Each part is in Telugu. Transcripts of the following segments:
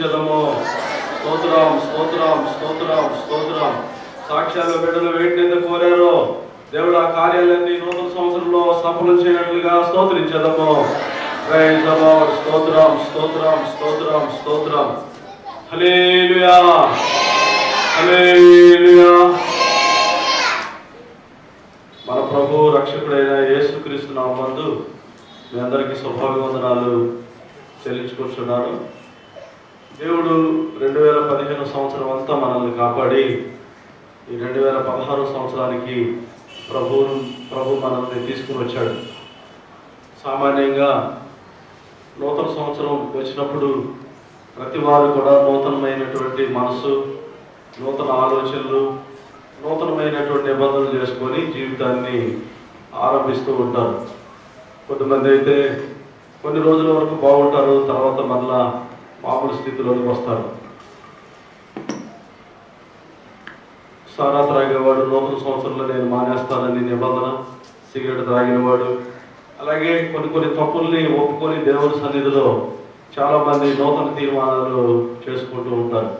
స్తుతించదము. స్తోత్రం స్తోత్రం స్తోత్రం స్తోత్రం. సాక్ష్యాలు బిడ్డలు వేటిని కోరారో దేవుడు ఆ కార్యాలన్నీ నూతన సంవత్సరంలో సఫలం చేయనట్లుగా స్తోత్రించదము. Praise the lord. స్తోత్రం స్తోత్రం స్తోత్రం స్తోత్రం. హల్లెలూయా హల్లెలూయా. మన ప్రభు రక్షకుడైన యేసుక్రీస్తు నామమునందు మీ అందరికీ శుభాభివందనాలు చెల్లించుకుంటున్నాను. దేవుడు 2015 సంవత్సరం అంతా మనల్ని కాపాడి ఈ 2016 సంవత్సరానికి ప్రభు మనల్ని తీసుకుని వచ్చాడు. సామాన్యంగా నూతన సంవత్సరం వచ్చినప్పుడు ప్రతి వారు కూడా నూతనమైనటువంటి మనసు, నూతన ఆలోచనలు, నూతనమైనటువంటి నిబంధనలు చేసుకొని జీవితాన్ని ఆరంభిస్తూ ఉంటారు. కొంతమంది అయితే కొన్ని రోజుల వరకు బాగుంటారు, తర్వాత మళ్ళా మామూలు స్థితిలోకి వస్తారు. సారా త్రాగేవాడు నూతన సంవత్సరంలో నేను మానేస్తానని నిబంధన, సిగరెట్ త్రాగినవాడు, అలాగే కొన్ని తప్పుల్ని ఒప్పుకొని దేవుడి సన్నిధిలో చాలామంది నూతన తీర్మానాలు చేసుకుంటూ ఉంటారు.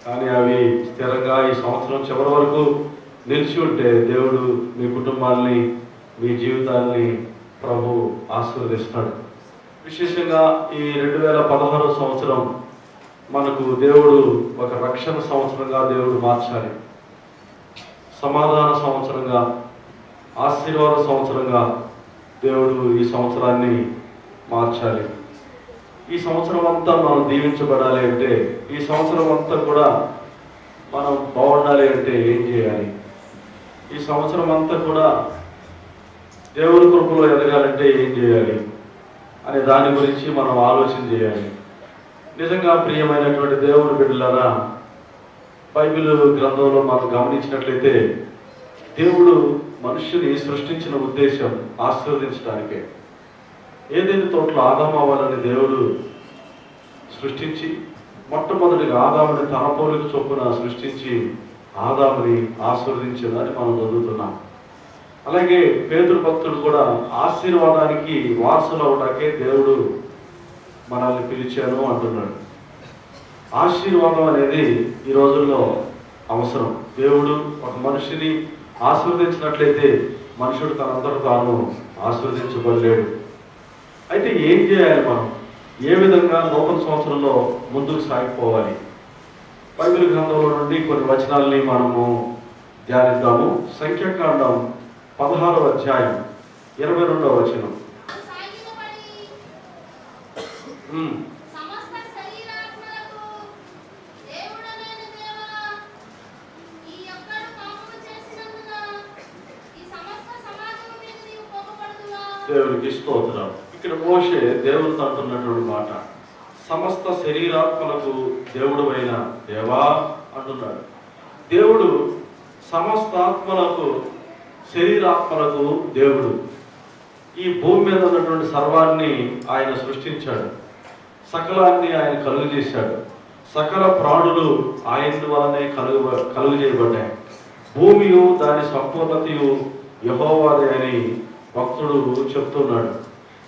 కానీ అవి స్థిరంగా ఈ సంవత్సరం చివరి వరకు నిలిచి ఉంటే దేవుడు మీ కుటుంబాన్ని, మీ జీవితాన్ని ప్రభు ఆశీర్వదిస్తాడు. విశేషంగా ఈ 2016 సంవత్సరం మనకు దేవుడు ఒక రక్షణ సంవత్సరంగా దేవుడు మార్చాలి. సమాధాన సంవత్సరంగా, ఆశీర్వాద సంవత్సరంగా దేవుడు ఈ సంవత్సరాన్ని మార్చాలి. ఈ సంవత్సరం అంతా మనం దీవించబడాలి అంటే, ఈ సంవత్సరం అంతా కూడా మనం బాగుండాలి అంటే ఏం చేయాలి? ఈ సంవత్సరం అంతా కూడా దేవుడి కృపలో ఎదగాలంటే ఏం చేయాలి అనే దాని గురించి మనం ఆలోచన చేయాలి. నిజంగా ప్రియమైనటువంటి దేవుడి బిడ్డలారా, బైబిల్ గ్రంథంలో మనం గమనించినట్లయితే దేవుడు మనుష్యుని సృష్టించిన ఉద్దేశం ఆశీర్వదించడానికే. ఏదైనా తోటలో ఆదాము అవ్వాలని దేవుడు సృష్టించి మొట్టమొదటిగా ఆదాముని తన పోలిక చొప్పున సృష్టించి ఆదాముని ఆశీర్వదించిందని మనం చదువుతున్నాం. అలాగే పేతురు భక్తుడు కూడా ఆశీర్వాదానికి వారసులు అవడానికే దేవుడు మనల్ని పిలిచాను అంటున్నాడు. ఆశీర్వాదం అనేది ఈ రోజుల్లో అవసరం. దేవుడు ఒక మనిషిని ఆశీర్వదించినట్లయితే మనుషుడు తనంతట తాను ఆశీర్వదించబడలేడు. అయితే ఏం చేయాలి? మనం ఏ విధంగా నూతన సంవత్సరంలో ముందుకు సాగిపోవాలి? బైబిల్ గ్రంథంలో నుండి కొన్ని వచనాలని మనము ధ్యానిద్దాము. సంఖ్యాకాండం 16వ అధ్యాయం 22వ వచనం. దేవునికి స్తోత్రం. ఇక్కడ మోషే దేవుడితో అంటున్నటువంటి మాట, సమస్త శరీరాత్మలకు దేవుడు అయిన దేవా అంటున్నాడు. దేవుడు సమస్త ఆత్మలకు, శరీరాత్మలకు దేవుడు. ఈ భూమి మీద ఉన్నటువంటి సర్వాన్ని ఆయన సృష్టించాడు, సకలాన్ని ఆయన కలుగు చేశాడు. సకల ప్రాణులు ఆయన వలనే కలుగు చేయబడ్డాయి. భూమియు దాని సంపూర్ణతయు యెహోవాదే అని భక్తుడు చెప్తున్నాడు.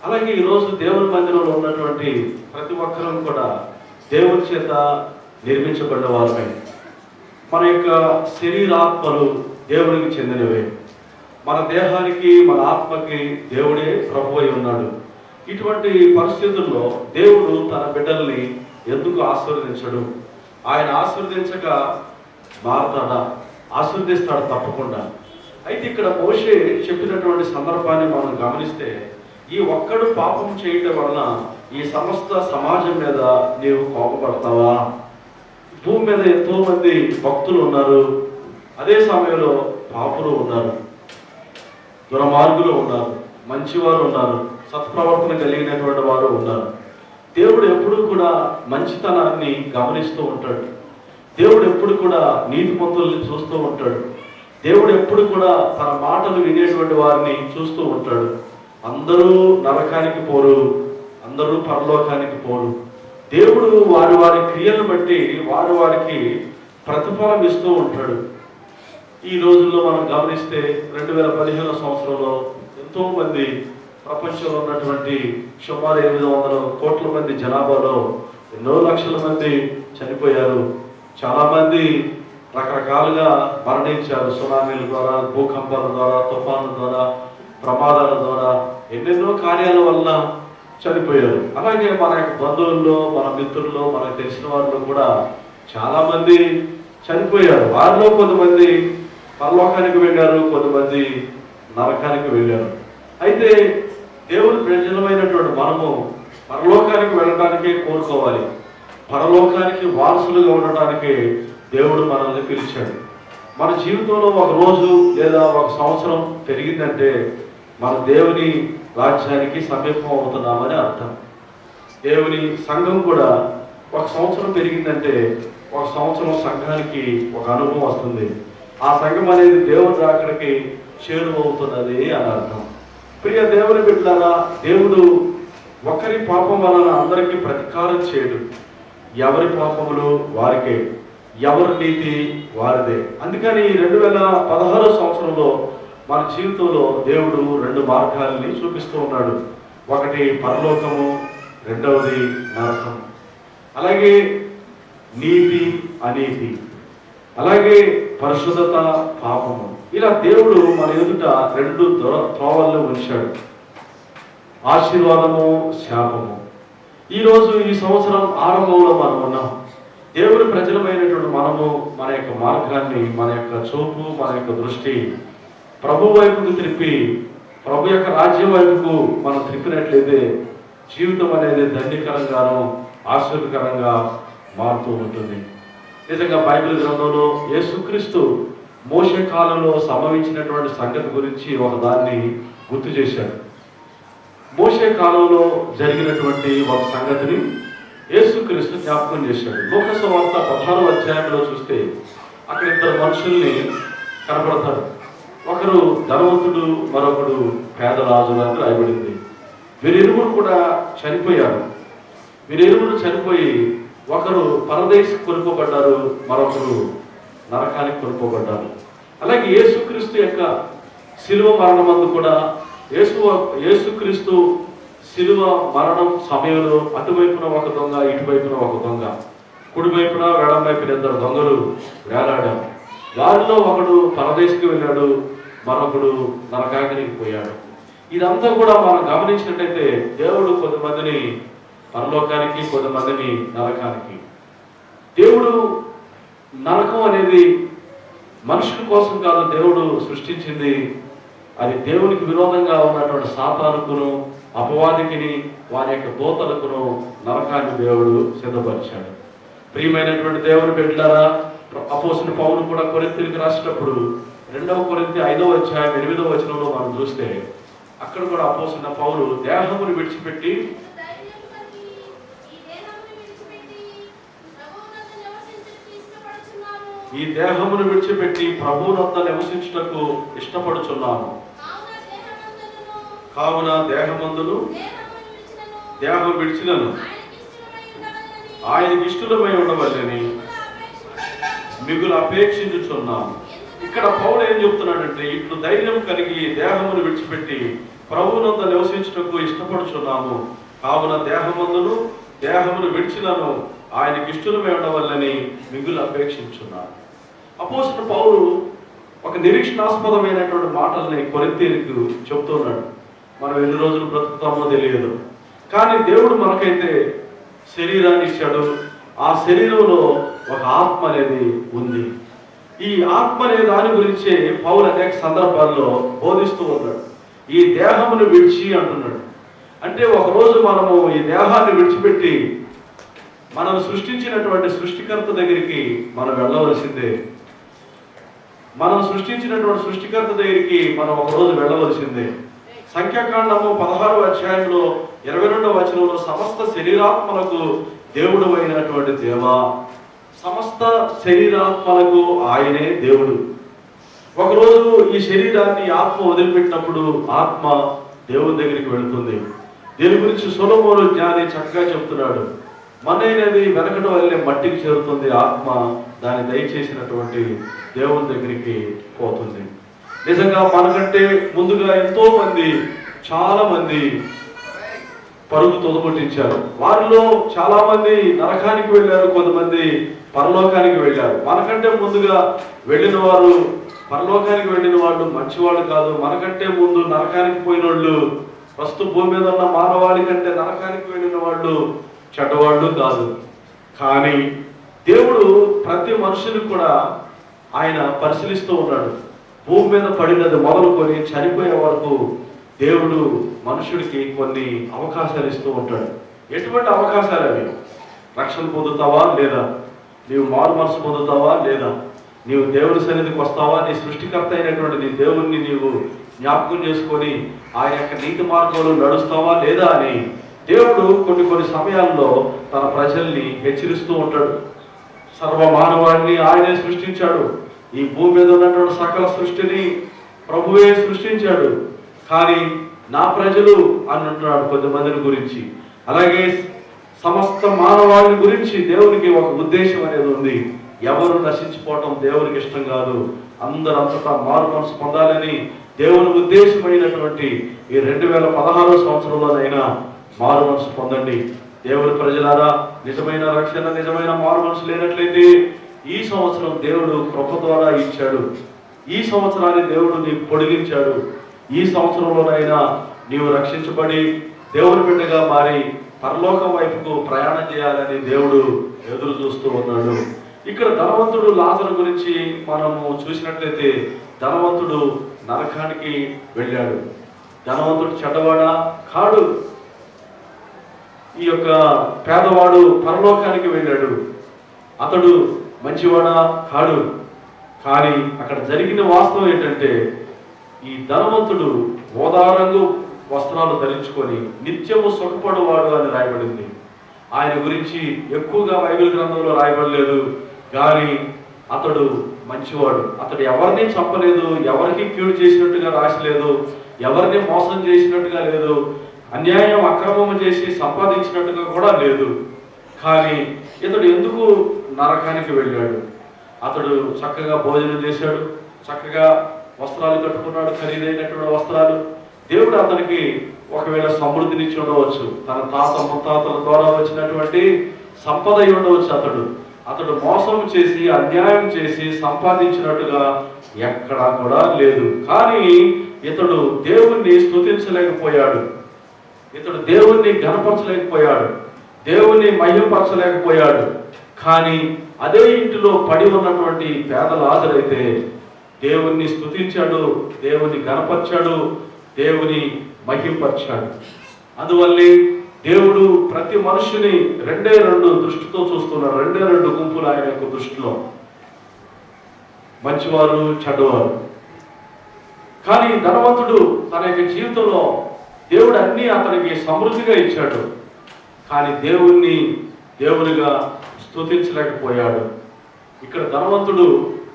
అలాగే ఈరోజు దేవుని మందిరంలో ఉన్నటువంటి ప్రతి ఒక్కరూ కూడా దేవుని చేత నిర్మించబడ్డ వారమే. మన యొక్క శరీరాత్మలు దేవునికి చెందినవే. మన దేహానికి, మన ఆత్మకి దేవుడే ప్రభు అయి ఉన్నాడు. ఇటువంటి పరిస్థితుల్లో దేవుడు తన బిడ్డల్ని ఎందుకు ఆశీర్వదించడు? ఆయన ఆశీర్వదించక మారతాడా? ఆశీర్వదిస్తాడు తప్పకుండా. అయితే ఇక్కడ మోషే చెప్పినటువంటి సందర్భాన్ని మనం గమనిస్తే, ఈ ఒక్కడు పాపం చేయటం వలన ఈ సమస్త సమాజం మీద నీవు కోపపడతావా? భూమి మీద ఎంతో మంది భక్తులు ఉన్నారు, అదే సమయంలో పాపులు ఉన్నారు, దుర్మార్గులు ఉన్నారు, మంచివారు ఉన్నారు, సత్ప్రవర్తన కలిగినటువంటి వారు ఉన్నారు. దేవుడు ఎప్పుడు కూడా మంచితనాన్ని గమనిస్తూ ఉంటాడు. దేవుడు ఎప్పుడు కూడా నీతిమంతుల్ని చూస్తూ ఉంటాడు. దేవుడు ఎప్పుడు కూడా తన మాటలు వినేటువంటి వారిని చూస్తూ ఉంటాడు. అందరూ నరకానికి పోరు, అందరూ పరలోకానికి పోరు. దేవుడు వారి వారి క్రియలను బట్టి వారికి ప్రతిఫలం ఇస్తూ ఉంటాడు. ఈ రోజుల్లో మనం గమనిస్తే 2015 సంవత్సరంలో ఎంతో మంది ప్రపంచంలో ఉన్నటువంటి సుమారు 800 కోట్ల మంది జనాభాలో ఎన్నో లక్షల మంది చనిపోయారు. చాలామంది రకరకాలుగా మరణించారు. సునామీల ద్వారా, భూకంపాల ద్వారా, తుఫానుల ద్వారా, ప్రమాదాల ద్వారా ఎన్నెన్నో కార్యాల వలన చనిపోయారు. అలాగే మన యొక్క బంధువుల్లో, మన మిత్రుల్లో, మనకు తెలిసిన వారిలో కూడా చాలామంది చనిపోయారు. వారిలో కొంతమంది పరలోకానికి వెళ్ళారు, కొంతమంది నరకానికి వెళ్ళారు. అయితే దేవుని ప్రజలమైనటువంటి మనము పరలోకానికి వెళ్ళడానికే కోరుకోవాలి. పరలోకానికి వారసులుగా ఉండటానికి దేవుడు మనల్ని పిలిచాడు. మన జీవితంలో ఒక రోజు లేదా ఒక సంవత్సరం పెరిగిందంటే మన దేవుని రాజ్యానికి సమీపం అవుతున్నామని అర్థం. దేవుని సంఘం కూడా ఒక సంవత్సరం పెరిగిందంటే ఒక సంవత్సరం సంఘానికి ఒక అనుభవం వస్తుంది. ఆ సంఘం అనేది దేవుని రాకడికి చేరువవుతున్నది అని అర్థం. ప్రియ దేవుని బిడ్డలారా, దేవుడు ఒకరి పాపం వలన అందరికీ ప్రతీకారం చేయడు. ఎవరి పాపములు వారికే, ఎవరి నీతి వారిదే. అందుకని 2016 సంవత్సరంలో మన జీవితంలో దేవుడు 2 మార్గాల్ని చూపిస్తూ ఉన్నాడు. ఒకటి పరలోకము, రెండవది నరకం. అలాగే నీతి, అనీతి, అలాగే పరిశుద్ధత, పాపము. ఇలా దేవుడు మన ఎదుట 2 త్రోవల్లో ఉంచాడు, ఆశీర్వాదము, శాపము. ఈరోజు ఈ సంవత్సరం ఆరంభంలో మనం ఉన్నాం. దేవుని ప్రజలమైనటువంటి మనము మన యొక్క మార్గాన్ని, మన యొక్క చూపు, మన యొక్క దృష్టి ప్రభు వైపుకు త్రిప్పి, ప్రభు యొక్క రాజ్యం వైపుకు మనం త్రిప్పినట్లయితే జీవితం అనేది ధన్యకరంగాను ఆశ్చర్యకరంగా మారుతూ ఉంటుంది. నిజంగా బైబిల్ గ్రంథంలో యేసుక్రీస్తు మోషే కాలంలో సంభవించినటువంటి సంగతి గురించి ఒక దాన్ని గుర్తు చేశాడు. మోషే కాలంలో జరిగినటువంటి ఒక సంగతిని యేసుక్రీస్తు జ్ఞాపకం చేశాడు. లోక సువార్త 16వ అధ్యాయంలో చూస్తే అక్కడ 2 మనుషుల్ని కనపడతారు. ఒకరు ధనవంతుడు, మరొకడు పేదరాజు అని రాయబడింది. వీరిరువురు కూడా చనిపోయారు. వీరిరువురు చనిపోయి ఒకరు పరదేశికి కొనుక్కోబడ్డారు, మరొకరు నరకానికి కొనుక్కోబడ్డారు. అలాగే యేసుక్రీస్తు యొక్క శిలువ మరణమందు కూడా యేసుక్రీస్తు శిలువ మరణం సమయంలో అటువైపున ఒక దొంగ, ఇటువైపున ఒక దొంగ, కుడివైపున ఎడం వైపున 2 దొంగలు వేలాడారు. వారిలో ఒకడు పరదేశికి వెళ్ళాడు, మరొకడు నరకాగ్నికి పోయాడు. ఇదంతా కూడా మనం గమనించినట్టయితే దేవుడు కొంతమందిని పరలోకానికి, కొంతమందిని నరకానికి. దేవుడు నరకం అనేది మనుషుల కోసం కాదు దేవుడు సృష్టించింది. అది దేవునికి విరోధంగా ఉన్నటువంటి సాతానుకును, అపవాదికిని, వారి యొక్క దూతలకును నరకాన్ని దేవుడు సిద్ధపరిచాడు. ప్రియమైనటువంటి దేవుని బిడ్డలారా, అపోస్తలుడు పౌలు కూడా కొరింథీయులకు రాసినప్పుడు 2వ కొరింథీ 5వ అధ్యాయం 8వ వచనంలో మనం చూస్తే అక్కడ కూడా అపోస్తలుడు పౌలు దేహమును విడిచిపెట్టి ఈ దేహమును విడిచిపెట్టి ప్రభువునొద్ద నివసించుటకు ఇష్టపడుచున్నాను. కావున దేహమందును దేహం విడిచినను ఆయనకి ఇష్టమై ఉండవల్లని మిగులు అపేక్షించుచున్నాను. ఇక్కడ పౌలు ఏం చెప్తున్నాడంటే, ఇట్లు ధైర్యం కలిగి దేహమును విడిచిపెట్టి ప్రభువునొద్ద నివసించుటకు ఇష్టపడుచున్నాము. కావున దేహమందును దేహమును విడిచినను ఆయనకి ఇష్టమై ఉండవల్లని మిగులు అపేక్షించున్నాను. అపోస్తలుడు పౌలు ఒక నిరీక్షణాస్పదమైనటువంటి మాటల్ని కొరింథీయులకు చెప్తున్నాడు. మనం ఎన్ని రోజులు బ్రతుకుతామో తెలియదు, కానీ దేవుడు మనకైతే శరీరాన్ని ఇచ్చాడు. ఆ శరీరంలో ఒక ఆత్మ అనేది ఉంది. ఈ ఆత్మ అనే దాని గురించే పౌలు అనేక సందర్భాల్లో బోధిస్తూ ఉన్నాడు. ఈ దేహమును విడిచి అంటున్నాడు. అంటే ఒకరోజు మనము ఈ దేహాన్ని విడిచిపెట్టి మనం సృష్టించినటువంటి సృష్టికర్త దగ్గరికి మనం వెళ్ళవలసిందే. మనం సృష్టించినటువంటి సృష్టికర్త దగ్గరికి మనం ఒకరోజు వెళ్ళవలసిందే. సంఖ్యాకాండము 16వ అధ్యాయంలో 22వ వచనంలో సమస్త శరీరాత్మలకు దేవుడు అయినటువంటి దేవా, సమస్త శరీరాత్మలకు ఆయనే దేవుడు. ఒకరోజు ఈ శరీరాన్ని ఆత్మ వదిలిపెట్టినప్పుడు ఆత్మ దేవుని దగ్గరికి వెళుతుంది. దీని గురించి సొలొమోను జ్ఞాని చక్కగా చెప్తున్నాడు. మనైనది వెనకడం వల్లే మట్టికి చేరుతుంది, ఆత్మ దాన్ని దయచేసినటువంటి దేవుని దగ్గరికి పోతుంది. నిజంగా మనకంటే ముందుగా ఎంతో మంది, చాలా మంది పరుగు తొదముట్టించారు. వారిలో చాలా మంది నరకానికి వెళ్ళారు, కొంతమంది పరలోకానికి వెళ్ళారు. మనకంటే ముందుగా వెళ్ళిన వారు, పరలోకానికి వెళ్ళిన వాళ్ళు మంచివాళ్ళు కాదు. మనకంటే ముందు నరకానికి పోయిన వాళ్ళు, ప్రస్తుత భూమి మీద ఉన్న మానవాళి కంటే నరకానికి వెళ్ళిన వాళ్ళు చెడ్డవాళ్ళు కాదు. కానీ దేవుడు ప్రతి మనుషుని కూడా ఆయన పరిశీలిస్తూ ఉన్నాడు. భూమి మీద పడినది మొదలుకొని చనిపోయే వరకు దేవుడు మనుషుడికి కొన్ని అవకాశాలు ఇస్తూ ఉంటాడు. ఎటువంటి అవకాశాలు అవి? రక్షణ పొందుతావా లేదా? నీవు మారు మనసు పొందుతావా లేదా? నీవు దేవుని సన్నిధికి వస్తావా? నీ సృష్టికర్త అయినటువంటి నీ దేవుణ్ణి నీవు జ్ఞాపకం చేసుకొని ఆయన యొక్క నీతి మార్గంలో నడుస్తావా లేదా అని దేవుడు కొన్ని సమయాల్లో తన ప్రజల్ని హెచ్చరిస్తూ ఉంటాడు. సర్వమానవాడిని ఆయనే సృష్టించాడు. ఈ భూమి మీద ఉన్నటువంటి సకల సృష్టిని ప్రభువే సృష్టించాడు. కానీ నా ప్రజలు అని అంటున్నాడు కొంతమందిని గురించి. అలాగే సమస్త మానవాళి గురించి దేవునికి ఒక ఉద్దేశం అనేది ఉంది. ఎవరు నశించిపోవటం దేవునికి ఇష్టం కాదు. అందరంతటా మారు మనసు పొందాలని దేవుని ఉద్దేశమైనటువంటి ఈ 2016 సంవత్సరంలోనైనా మారు మనసు పొందండి. దేవుని ప్రజలారా, నిజమైన రక్షణ, నిజమైన మారు మనసు లేనట్లయితే ఈ సంవత్సరం దేవుడు కృప ద్వారా ఇచ్చాడు. ఈ సంవత్సరాన్ని దేవుడు నీకు పొడిగించాడు. ఈ సంవత్సరంలోనైనా నీవు రక్షించబడి దేవుని బిడ్డగా మారి పరలోకం వైపుకు ప్రయాణం చేయాలని దేవుడు ఎదురు చూస్తూ ఉన్నాడు. ఇక్కడ ధనవంతుడు లాజరు గురించి మనము చూసినట్లయితే ధనవంతుడు నరకానికి వెళ్ళాడు. ధనవంతుడు చెడ్డవాడా? కాడు. ఈ యొక్క పేదవాడు పరలోకానికి వెళ్ళాడు. అతడు మంచివాడా? కాడు. కానీ అక్కడ జరిగిన వాస్తవం ఏంటంటే ఈ ధనవంతుడు ఓదారంగు వస్త్రాలు ధరించుకొని నిత్యము సుఖపడువాడు అని రాయబడింది. ఆయన గురించి ఎక్కువగా బైబిల్ గ్రంథంలో రాయబడలేదు. కానీ అతడు మంచివాడు. అతడు ఎవరిని చంపలేదు, ఎవరికి కీడు చేసినట్టుగా రాసలేదు, ఎవరిని మోసం చేసినట్టుగా లేదు, అన్యాయం అక్రమం చేసి సంపాదించినట్టుగా కూడా లేదు. కానీ ఇతడు ఎందుకు నరకానికి వెళ్ళాడు? అతడు చక్కగా భోజనం చేశాడు, చక్కగా వస్త్రాలు కట్టుకున్నాడు, ఖరీదైనటువంటి వస్త్రాలు. దేవుడు అతనికి ఒకవేళ సమృద్ధినిచ్చి ఉండవచ్చు, తన తాత ముత్తాతల ద్వారా వచ్చినటువంటి సంపద అయి ఉండవచ్చు. అతడు మోసం చేసి అన్యాయం చేసి సంపాదించినట్టుగా ఎక్కడా కూడా లేదు. కానీ ఇతడు దేవుణ్ణి స్తుతించలేకపోయాడు, ఇతడు దేవుణ్ణి ఘనపరచలేకపోయాడు, దేవుణ్ణి మహిమపరచలేకపోయాడు. కానీ అదే ఇంటిలో పడి ఉన్నటువంటి పేద లాజరు అయితే దేవుణ్ణి స్తుతించాడు, దేవుని ఘనపరిచాడు, దేవుని మహింపరిచాడు. అందువల్లే దేవుడు ప్రతి మనుషుని రెండే దృష్టితో చూస్తున్నాడు. రెండు గుంపులు ఆయన యొక్క దృష్టిలో, మంచివారు, చెడ్డవారు. కానీ ధనవంతుడు తన యొక్క జీవితంలో దేవుడు అన్ని అతనికి సమృద్ధిగా ఇచ్చాడు. కానీ దేవునిగా స్తుతించలేకపోయాడు. ఇక్కడ ధనవంతుడు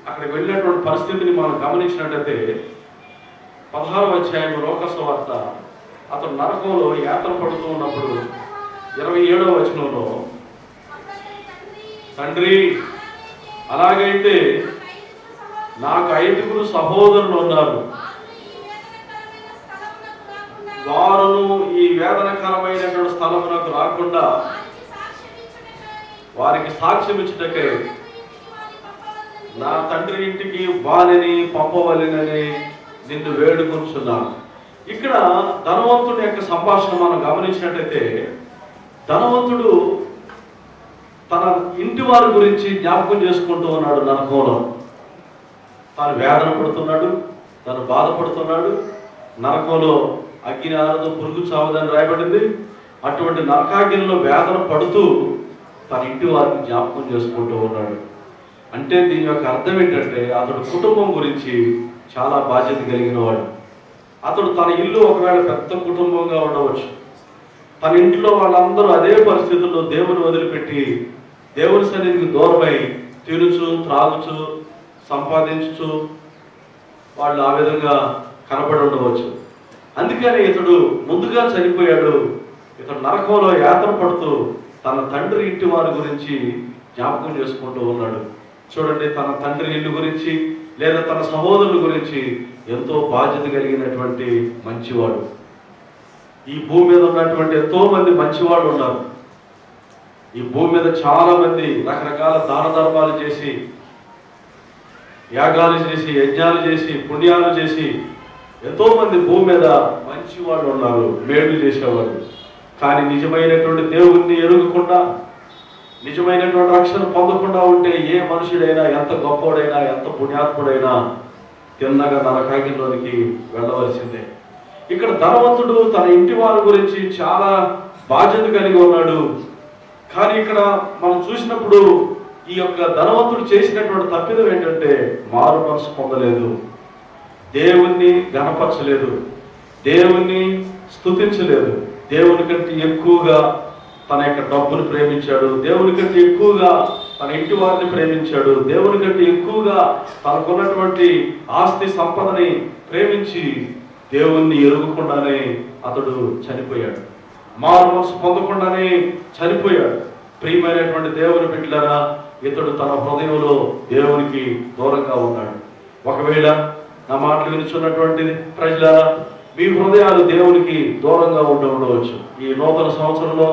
అక్కడికి వెళ్ళినటువంటి పరిస్థితిని మనం గమనించినట్లయితే 16వ అధ్యాయం లోకాసు వార్త, అతడు నరకంలో యాతన పడుతూ ఉన్నప్పుడు 27వ వచనంలో, తండ్రి అలాగైతే నాకు 5 సహోదరులు ఉన్నారు, వారును ఈ వేదనకరమైనటువంటి స్థలమునకు రాకుండా వారికి సాక్ష్యం ఇచ్చుటకై నా తండ్రి ఇంటికి వారిని పంపవలెనని నిన్ను వేడుకొంచున్నాను. ఇక్కడ ధనవంతుడి యొక్క సంభాషణ మనం గమనించినట్లయితే ధనవంతుడు తన ఇంటి వారి గురించి జ్ఞాపకం చేసుకుంటూ ఉన్నాడు. నరకంలో తాను వేదన పడుతున్నాడు, తను బాధపడుతున్నాడు. నరకంలో అగ్ని ఆరదు, పురుగు చావదని రాయబడింది. అటువంటి నరకాగ్నిలో వేదన పడుతూ తన ఇంటి వారిని జ్ఞాపకం చేసుకుంటూ ఉన్నాడు. అంటే దీని యొక్క అర్థం ఏంటంటే అతడు కుటుంబం గురించి చాలా బాధ్యత కలిగిన వాడు. అతడు తన ఇల్లు ఒకవేళ పెద్ద కుటుంబంగా ఉండవచ్చు, తన ఇంట్లో వాళ్ళందరూ అదే పరిస్థితుల్లో దేవుని వదిలిపెట్టి దేవుని సన్నిధికి దూరమై తినుచు త్రాగుచు సంపాదించుచు వాళ్ళు ఆ విధంగా కనబడి ఉండవచ్చు. అందుకని ఇతడు ముందుగా చనిపోయాడు. ఇతడు నరకంలో యాతన పడుతూ తన తండ్రి ఇంటి వారి గురించి జ్ఞాపకం చేసుకుంటూ ఉన్నాడు. చూడండి, తన తండ్రి ఇల్లు గురించి లేదా తన సహోదరుల గురించి ఎంతో బాధ్యత కలిగినటువంటి మంచివాడు. ఈ భూమి మీద ఉన్నటువంటి ఎంతో మంది మంచివాళ్ళు ఉన్నారు. ఈ భూమి మీద చాలా మంది రకరకాల దాన ధర్మాలు చేసి, యాగాలు చేసి, యజ్ఞాలు చేసి, పుణ్యాలు చేసి ఎంతో మంది భూమి మీద మంచి వాళ్ళు ఉన్నారు, మేలు చేసేవాళ్ళు. కానీ నిజమైనటువంటి దేవుణ్ణి ఎరుగకుండా, నిజమైనటువంటి రక్షణ పొందకుండా ఉంటే ఏ మనుషుడైనా, ఎంత గొప్పవాడైనా, ఎంత పుణ్యాత్ముడైనా తిన్నగా నరకాగ్నిలోనికి వెళ్ళవలసిందే. ఇక్కడ ధనవంతుడు తన ఇంటి వారి గురించి చాలా బాధ్యత కలిగి ఉన్నాడు. కానీ ఇక్కడ మనం చూసినప్పుడు ఈ యొక్క ధనవంతుడు చేసినటువంటి తప్పిదం ఏంటంటే మారు మనసు పొందలేదు, దేవుణ్ణి గణపరచలేదు, దేవుణ్ణి స్తుతించలేదు. దేవుని కంటే ఎక్కువగా తన యొక్క డబ్బును ప్రేమించాడు, దేవుని కంటే ఎక్కువగా తన ఇంటి వారిని ప్రేమించాడు, దేవుని కంటే ఎక్కువగా తనకున్నటువంటి ఆస్తి సంపదని ప్రేమించి దేవుణ్ణి ఎరుగకుండానే అతడు చనిపోయాడు. మారు మనసు పొందకుండానే చనిపోయాడు. ప్రియమైనటువంటి దేవుని బిడ్డలారా, ఇతడు తన హృదయంలో దేవునికి దూరంగా ఉన్నాడు. ఒకవేళ నా మాటలు వినిచున్నటువంటి ప్రజలారా, మీ హృదయాలు దేవునికి దూరంగా ఉండవచ్చు. ఈ నూతన సంవత్సరంలో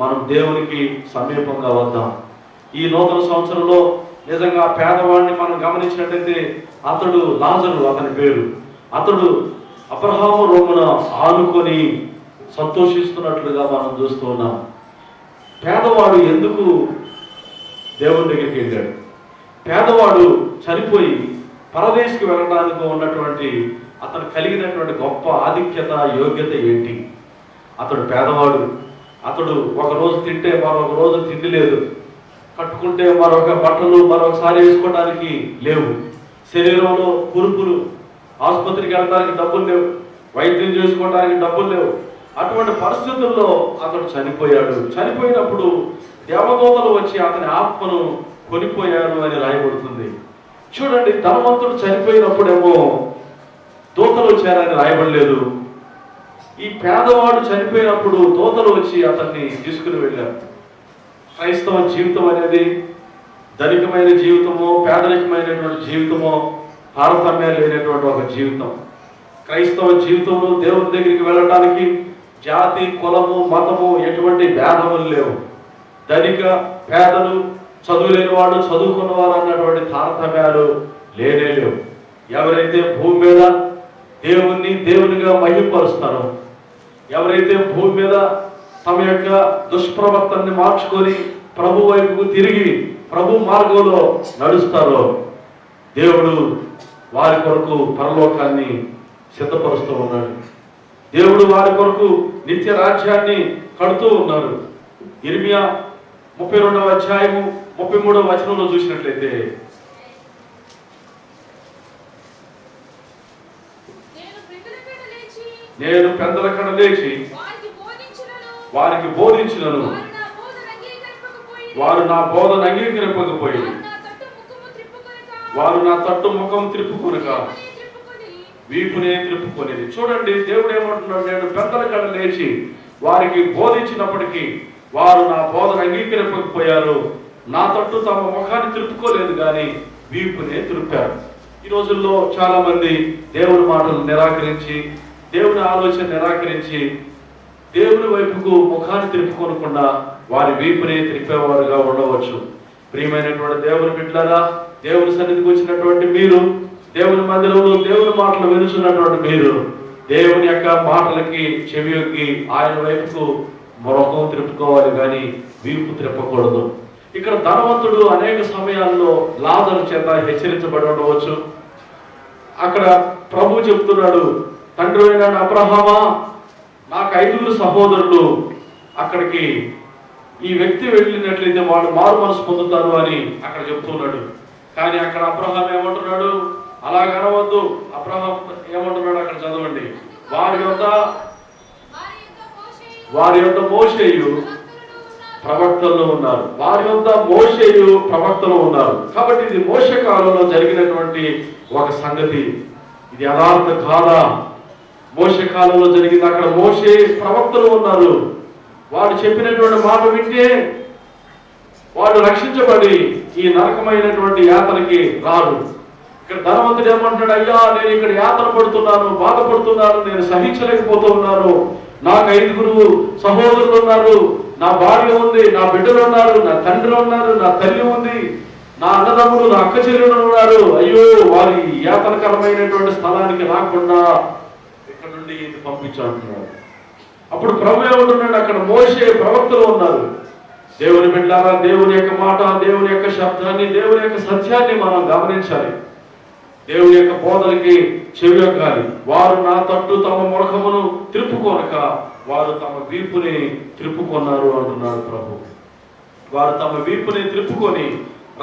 మనం దేవునికి సమీపంగా వద్దాం. ఈ నూతన సంవత్సరంలో నిజంగా పేదవాడిని మనం గమనించినట్లయితే అతడు లాజరు, అతని పేరు. అతడు అబ్రహాము రొమ్మున ఆనుకొని సంతోషిస్తున్నట్లుగా మనం చూస్తూ ఉన్నాం. పేదవాడు ఎందుకు దేవుని దగ్గరికి వెళ్ళాడు? పేదవాడు చనిపోయి పరదేశికి వెళ్ళడానికి ఉన్నటువంటి అతను కలిగినటువంటి గొప్ప ఆధిక్యత, యోగ్యత ఏంటి? అతడు పేదవాడు. అతడు ఒకరోజు తింటే మరొక రోజు తిండి లేదు, కట్టుకుంటే మరొక బట్టలు మరొకసారి వేసుకోవడానికి లేవు, శరీరంలో కురుపులు, ఆసుపత్రికి వెళ్ళడానికి డబ్బులు లేవు, వైద్యం చేసుకోవడానికి డబ్బులు లేవు. అటువంటి పరిస్థితుల్లో అతడు చనిపోయాడు. చనిపోయినప్పుడు దేవదూతలు వచ్చి అతని ఆత్మను కొనిపోయారు అని రాయబడుతుంది. చూడండి, ధనవంతుడు చనిపోయినప్పుడేమో దూతలు వచ్చారని రాయబడలేదు. ఈ పేదవాడు చనిపోయినప్పుడు దూతలు వచ్చి అతన్ని తీసుకుని వెళ్ళారు. క్రైస్తవ జీవితం అనేది ధనికమైన జీవితమో పేదరికమైనటువంటి జీవితమో తారతమ్యం లేనటువంటి ఒక జీవితం. క్రైస్తవ జీవితంలో దేవుని దగ్గరికి వెళ్ళడానికి జాతి, కులము, మతము ఎటువంటి భేదములు లేవు. ధనిక, పేదలు, చదువులేని వాడు, చదువుకున్నవారు అన్నటువంటి తారతమ్యాలు లేనే లేవు. ఎవరైతే భూమి మీద దేవుణ్ణి దేవునిగా మహిమపరుస్తారో, ఎవరైతే భూమి మీద తమ యొక్క దుష్ప్రవర్తనని మార్చుకొని ప్రభు వైపుకు తిరిగి ప్రభు మార్గంలో నడుస్తారో, దేవుడు వారి కొరకు పరలోకాన్ని సిద్ధపరుస్తూ ఉన్నాడు. దేవుడు వారి కొరకు నిత్య రాజ్యాన్ని కడుతూ ఉన్నారు. ఇర్మియా 32వ అధ్యాయము 33వ వచనంలో చూసినట్లయితే, నేను పెద్దల కడ లేచి వారికి బోధించినను, వారు నా బోధన అంగీకరింపకపోయి, వారు నా తట్టు ముఖం త్రిప్పుకొనక వీపునే త్రిప్పుకొనేది. చూడండి, దేవుడు ఏమంటున్నాడు? నేను పెద్దల కడ లేచి వారికి బోధించినప్పటికీ వారు నా బోధన అంగీకరింపకపోయారు, నా తట్టు తమ ముఖాన్ని త్రిప్పుకోలేదు, కానీ వీపునే త్రిప్పారు. ఈ రోజుల్లో చాలా మంది దేవుని మాటలు నిరాకరించి, దేవుని ఆలోచన నిరాకరించి, దేవుని వైపుకు ముఖాన్ని త్రిప్పుకోనకుండా వారి వీపునే త్రిప్పేవారుగా ఉండవచ్చు. ప్రియమైనటువంటి దేవుని బిడ్డలారా, దేవుని సన్నిధికి వచ్చినటువంటి మీరు, దేవుని మందిరంలో దేవుని మాటలు వినుచున్నటువంటి మీరు, దేవుని యొక్క మాటలకి చెవియొగ్గి ఆయన వైపుకు ముఖం త్రిప్పుకోవాలి, కానీ వీపు త్రిప్పకూడదు. ఇక్కడ ధనవంతుడు అనేక సమయాల్లో లాజరు చేత హెచ్చరించబడి ఉండవచ్చు. అక్కడ ప్రభు చెప్తున్నాడు, తండ్రి అయిన అబ్రహామా, నాకు 5 సహోదరులు, అక్కడికి ఈ వ్యక్తి వెళ్ళినట్లయితే వాడు మారు మనసు పొందుతారు అని అక్కడ చెప్తున్నాడు. కానీ అక్కడ అబ్రహాం ఏమంటున్నాడు? అలాగనవద్దు. అబ్రహాం ఏమంటున్నాడు అక్కడ చదవండి, వారి యొక్క మోషేయు ప్రవక్తలు ఉన్నారు. వారి యొక్క మోషేయు ప్రవక్తలు ఉన్నారు. కాబట్టి ఇది మోషే కాలంలో జరిగినటువంటి ఒక సంగతి. ఇది యథార్థ కాదా? మోషే కాలంలో జరిగింది. అక్కడ మోషే ప్రవక్తలు ఉన్నారు. వాడు చెప్పినటువంటి మాట వింటే వాడు రక్షించబడి ఈ నరకమైనటువంటి యాతనకి రారు. ఇక్కడ ధనవంతుడు ఏమంటాడు? అయ్యా, నేను ఇక్కడ యాతన పడుతున్నాను, బాధపడుతున్నాను, నేను సహించలేకపోతూ ఉన్నాను, నాకు 5 సహోదరులు ఉన్నారు, నా భార్య ఉంది, నా బిడ్డలు ఉన్నారు, నా తండ్రి ఉన్నారు, నా తల్లి ఉంది, నా అన్నదమ్ముడు, నా అక్క చెల్లెలు ఉన్నారు. అయ్యో, వారి యాతనకరమైనటువంటి స్థలానికి రాకుండా ఇక్కడ నుండి పంపించాలంటున్నాడు. అప్పుడు ప్రభు ఏమంటున్నాడు, అక్కడ మోషే ప్రవక్తలు ఉన్నారు. దేవుని బిడ్డలారా, దేవుని యొక్క మాట, దేవుని యొక్క శబ్దాన్ని, దేవుని యొక్క సత్యాన్ని మనం గమనించాలి. దేవుని యొక్క బోధనకి చెవియొక్కాలి. వారు నా తట్టు తమ ముఖమును త్రిప్పుకొనక వారు తమ వీపుని త్రిప్పుకొన్నారు అంటున్నాడు ప్రభు. వారు తమ వీపుని త్రిప్పుకొని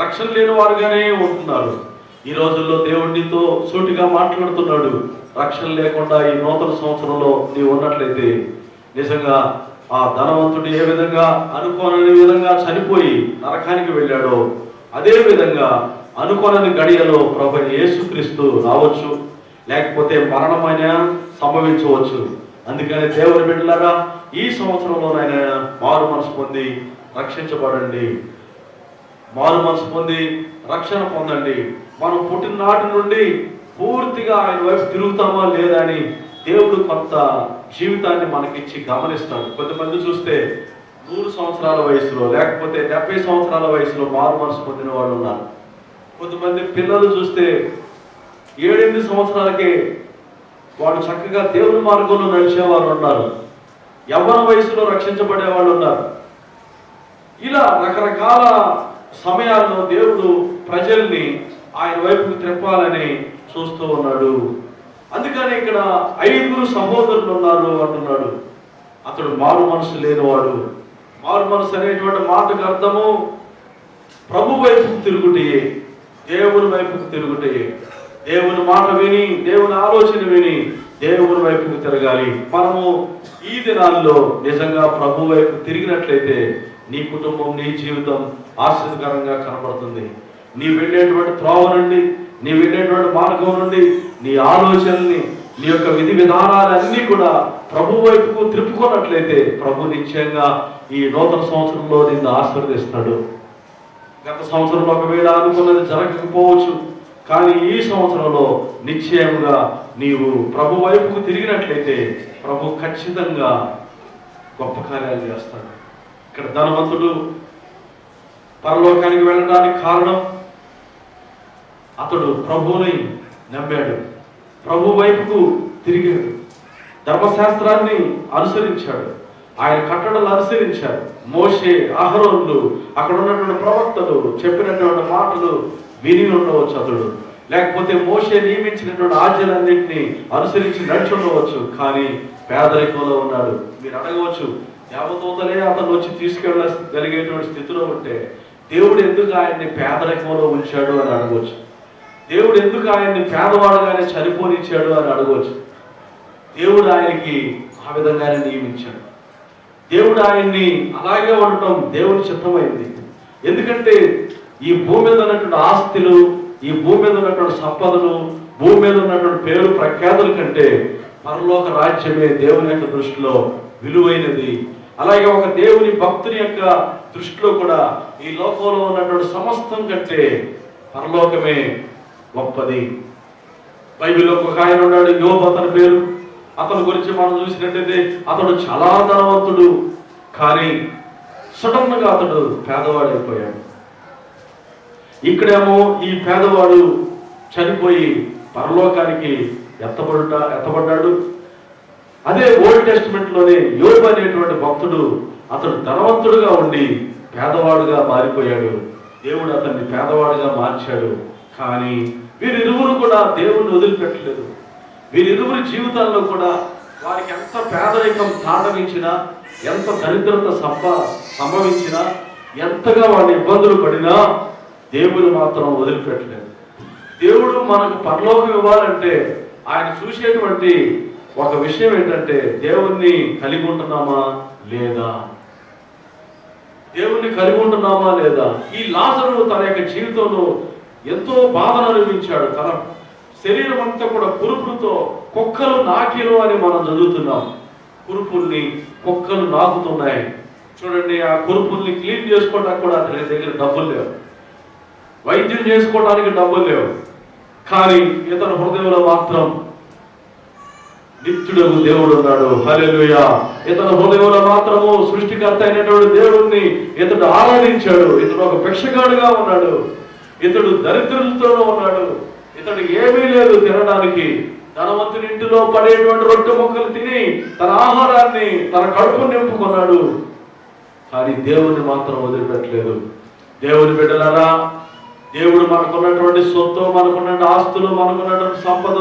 రక్షణ లేని వారుగానే ఉంటున్నారు. ఈ రోజుల్లో దేవుడితో సూటిగా మాట్లాడుతున్నాడు. రక్షణ లేకుండా ఈ నూతన సంవత్సరంలో నీవు ఉన్నట్లయితే నిజంగా ఆ ధనవంతుడు ఏ విధంగా అనుకోని విధంగా చనిపోయి నరకానికి వెళ్ళాడో అదే విధంగా అనుకోని గడియలో ప్రభు యేసుక్రీస్తు రావచ్చు, లేకపోతే మరణమైన సంభవించవచ్చు. అందుకని దేవుని బిడ్డలారా, ఈ సంవత్సరంలోనైనా మారు మనసు పొంది రక్షించబడండి, మారు మనసు పొంది రక్షణ పొందండి. మనం పుట్టిన నాటి నుండి పూర్తిగా ఆయన వైపు తిరుగుతామా లేదా అని దేవుడు కొంత జీవితాన్ని మనకిచ్చి గమనిస్తాడు. కొంతమంది చూస్తే 100 సంవత్సరాల వయసులో, లేకపోతే 70 సంవత్సరాల వయసులో మారు మనసు పొందిన వాళ్ళు ఉన్నారు. కొంతమంది పిల్లలు చూస్తే 7-8 సంవత్సరాలకే వాళ్ళు చక్కగా దేవుని మార్గంలో నడిచేవారు ఉన్నారు. యవ్వన వయసులో రక్షించబడే వాళ్ళు ఉన్నారు. ఇలా రకరకాల సమయాల్లో దేవుడు ప్రజల్ని ఆయన వైపుకు త్రిప్పాలని చూస్తూ ఉన్నాడు. అందుకని ఇక్కడ 5 సహోదరులు ఉన్నారు అంటున్నాడు. అతడు మారు మనసు లేనివాడు. మారు మనసు అనేటువంటి మాటకు అర్థము ప్రభు వైపుకు తిరుగుటయే, దేవుని వైపుకు తిరుగుటయే. దేవుని మాట విని, దేవుని ఆలోచన విని దేవుని వైపుకు తిరగాలి. మనము ఈ దినాల్లో నిజంగా ప్రభు వైపు తిరిగినట్లయితే నీ కుటుంబం, నీ జీవితం ఆశ్చర్యకరంగా కనబడుతుంది. నీ వెళ్ళేటువంటి త్రోవ నుండి, నీ వెళ్ళేటువంటి మార్గం నుండి నీ ఆలోచనల్ని, నీ యొక్క విధి విధానాలన్నీ కూడా ప్రభు వైపుకు త్రిప్పుకున్నట్లయితే ప్రభు నిశ్చయంగా ఈ నూతన సంవత్సరంలో నిన్ను ఆశీర్వదిస్తాడు. గత సంవత్సరంలో ఒకవేళ అనుకున్నది జరగకపోవచ్చు, కానీ ఈ సంవత్సరంలో నిశ్చయంగా నీవు ప్రభు వైపుకు తిరిగినట్లయితే ప్రభు ఖచ్చితంగా గొప్ప కార్యాలు చేస్తాడు. ఇక్కడ ధనవంతుడు పరలోకానికి వెళ్ళడానికి కారణం అతడు ప్రభువుని నమ్మాడు, ప్రభు వైపుకు తిరిగాడు, ధర్మశాస్త్రాన్ని అనుసరించాడు, ఆయన కట్టడలు అనుసరించాడు. మోషే, అహరోన్లు, అక్కడ ఉన్నటువంటి ప్రవక్తలు చెప్పినటువంటి మాటలు విని ఉండవచ్చు అతడు, లేకపోతే మోషే నియమించినటువంటి ఆజ్ఞలన్నింటినీ అనుసరించి నడిచి ఉండవచ్చు. కానీ పేదరికంలో ఉన్నాడు. మీరు అడగవచ్చు, దేవదూతలే అతను వచ్చి తీసుకెళ్ళగలిగేటువంటి స్థితిలో ఉంటే దేవుడు ఎందుకు ఆయన్ని పేదరికంలో ఉంచాడు అని అడగవచ్చు. దేవుడు ఎందుకు ఆయన్ని పేదవాడుగానే చనిపోనిచ్చాడు అని అడగవచ్చు. దేవుడు ఆయనకి ఆ విధంగానే నియమించాడు. దేవుడు ఆయన్ని అలాగే ఉండటం దేవుని చిత్తమైంది. ఎందుకంటే ఈ భూమి మీద ఉన్నటువంటి ఆస్తులు, ఈ భూమి మీద ఉన్నటువంటి సంపదలు, భూమి మీద ఉన్నటువంటి పేరు ప్రఖ్యాతుల కంటే పరలోక రాజ్యమే దేవుని యొక్క దృష్టిలో విలువైనది. అలాగే ఒక దేవుని భక్తుని యొక్క దృష్టిలో కూడా ఈ లోకంలో ఉన్నటువంటి సమస్తం కంటే పరలోకమే గొప్పది. బైబిల్లో ఒక ఆయన ఉన్నాడు, యోబు అతని పేరు. అతని గురించి మనం చూసినట్టయితే అతడు చాలా ధనవంతుడు, కానీ సడన్గా అతడు పేదవాడైపోయాడు. ఇక్కడేమో ఈ పేదవాడు చనిపోయి పరలోకానికి ఎత్తబడ్డాడు. అదే ఓల్డ్ టెస్టిమెంట్ లోనే యోబు అనేటువంటి భక్తుడు అతడు ధనవంతుడుగా ఉండి పేదవాడుగా మారిపోయాడు. దేవుడు అతన్ని పేదవాడుగా మార్చాడు. కానీ వీరిరువురు కూడా దేవుణ్ణి వదిలిపెట్టలేదు. వీరిరువురి జీవితాల్లో కూడా వారికి ఎంత పేదరికం తాండవించినా, ఎంత దరిద్రత సంభవించినా, ఎంతగా వారి ఇబ్బందులు పడినా దేవుడు మాత్రం వదిలిపెట్టలేదు. దేవుడు మనకు పరలోకం ఇవ్వాలంటే ఆయన చూసేటువంటి ఒక విషయం ఏంటంటే దేవుణ్ణి కలిగి ఉంటున్నామా లేదా, దేవుణ్ణి కలిగి ఉంటున్నామా లేదా. ఈ లాజరు తన యొక్క జీవితంలో ఎంతో బాధను అనుభవించాడు. తన శరీరం అంతా కూడా కురుపులతో, కుక్కలు నాకిలు అని మనం చదువుతున్నాం. కురుపుల్ని కుక్కలు నాకుతున్నాయి. చూడండి, ఆ కురుపుల్ని క్లీన్ చేసుకోవడానికి కూడా అతని దగ్గర డబ్బులు లేవు, వైద్యం చేసుకోవడానికి డబ్బులు లేవు. కానీ ఇతని హృదయంలో మాత్రం నిత్యుడకు దేవుడు ఉన్నాడు. హల్లెలూయా. ఇతను హృదయంలో మాత్రము సృష్టికర్త అయినటువంటి దేవుణ్ణి ఇతడు ఆరాధించాడు. ఇతడు ఒక భిక్షగాడుగా ఉన్నాడు. ఇతడు దరిద్రులతోనూ ఉన్నాడు. ఇతడు ఏమీ లేదు తినడానికి. ధనవంతుని ఇంటిలో పడేటువంటి రొట్టె ముక్కలు తిని తన ఆహారాన్ని, తన కడుపు నింపుకున్నాడు. కానీ దేవుణ్ణి మాత్రం వదిలిపెట్టలేదు. దేవుని బిడ్డలారా, దేవుడు మనకున్నటువంటి సొత్తు, మనకున్నటువంటి ఆస్తులు, మనకున్నటువంటి సంపద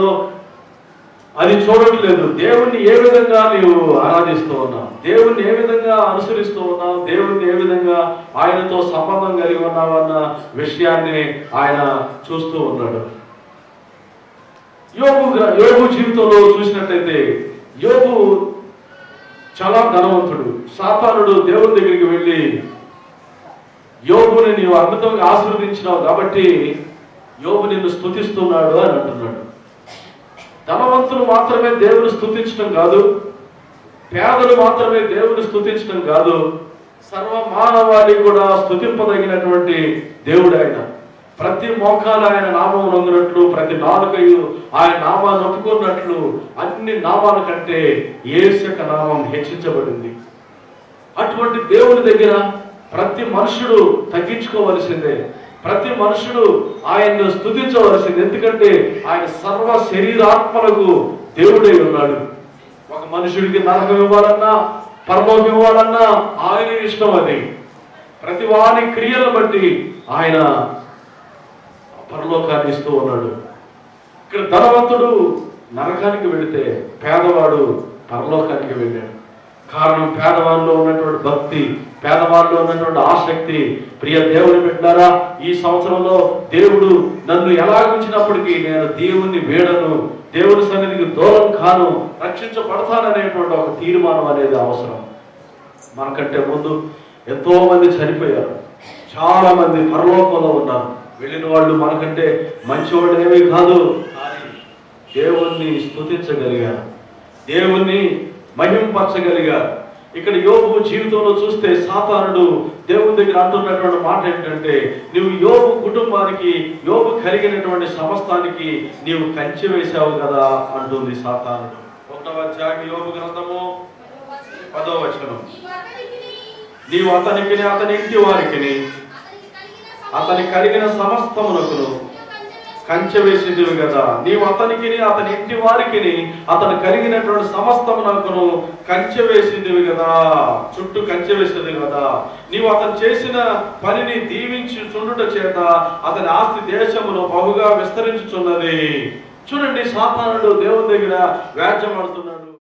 అది చూడట్లేదు. దేవుణ్ణి ఏ విధంగా నీవు ఆరాధిస్తూ ఉన్నావు, దేవుణ్ణి ఏ విధంగా అనుసరిస్తూ ఉన్నావు, దేవుణ్ణి ఏ విధంగా ఆయనతో సంబంధం కలిగి ఉన్నావు అన్న విషయాన్ని ఆయన చూస్తూ ఉన్నాడు. యోబు జీవితంలో చూసినట్లయితే యోబు చాలా ధనవంతుడు. సాతానుడు దేవుని దగ్గరికి వెళ్ళి, యోబుని నీవు అద్భుతంగా ఆశీర్వదించినావు కాబట్టి యోబు నిన్ను స్తుతిస్తున్నాడు అని అంటున్నాడు. ధనవంతులు మాత్రమే దేవుని స్తుతించడం కాదు, పేదలు మాత్రమే దేవుని స్తుతించడం కాదు, సర్వ మానవాళి కూడా స్తుతింపదగినటువంటి దేవుడు ఆయన. ప్రతి మోకాలు ఆయన నామం నొంగినట్లు, ప్రతి నాలుకయు ఆయన నామాన్ని ఒప్పుకున్నట్లు అన్ని నామాల కంటే యేసు యొక్క నామం హెచ్చించబడింది. అటువంటి దేవుని దగ్గర ప్రతి మనుషుడు తగ్గించుకోవలసిందే. ప్రతి మనుషుడు ఆయన్ను స్తుతించవలసింది. ఎందుకంటే ఆయన సర్వ శరీరాత్మలకు దేవుడై ఉన్నాడు. ఒక మనుషుడికి నరకం ఇవ్వాలన్నా, పరలోకం ఇవ్వాలన్నా ఆయన ఇష్టం. అది ప్రతి వాని క్రియలను బట్టి ఆయన పరలోకాన్ని ఇస్తూ ఉన్నాడు. ఇక్కడ ధనవంతుడు నరకానికి వెళితే పేదవాడు పరలోకానికి వెళ్ళాడు. కారణం పేదవాళ్ళలో ఉన్నటువంటి భక్తి, పేదవాళ్ళలో ఉన్నటువంటి ఆసక్తి. ప్రియ దేవుని బిడ్డలారా, ఈ సంవత్సరంలో దేవుడు నన్ను ఎలా ఉంచినప్పటికీ నేను దేవుణ్ణి వేడను, దేవుని సన్నిధికి దూరం కాను, రక్షించబడతాననేటువంటి ఒక తీర్మానం అనేది అవసరం. మనకంటే ముందు ఎంతో మంది చనిపోయారు, చాలా మంది పరలోకంలో ఉన్నారు. వెళ్ళిన వాళ్ళు మనకంటే మంచివాళ్ళు ఏమీ కాదు, కానీ దేవుణ్ణి స్తుతించగలిగారు, దేవుణ్ణి మహింపరచగలిగారు. ఇక్కడ యోబు జీవితంలో చూస్తే సాతానుడు దేవుని దగ్గర అంటున్నటువంటి మాట ఏంటంటే, నువ్వు యోబు కుటుంబానికి, యోబు కలిగినటువంటి సమస్తానికి నీవు కంచె వేశావు కదా అంటుంది సాతానుడు. 1వ అధ్యాయం యోబు గ్రంథము 10వ వచనం. నీవు అతనికి, అతని ఇంటి వారికి, అతని కలిగిన సమస్తమునకును కంచె వేసేదివి కదా. నీవు అతనికి, అతని ఇంటి వారికి, అతను కలిగినటువంటి సమస్తమునకును కంచె వేసేదివి కదా, చుట్టూ కంచె వేసేది కదా. నీవు అతను చేసిన పనిని దీవించి చుండుట చేత అతని ఆస్తి దేశములో బహుగా విస్తరించుచున్నది. చూడండి, సాతానుడు దేవుని దగ్గర వ్యాజ్యమాడుతున్నాడు.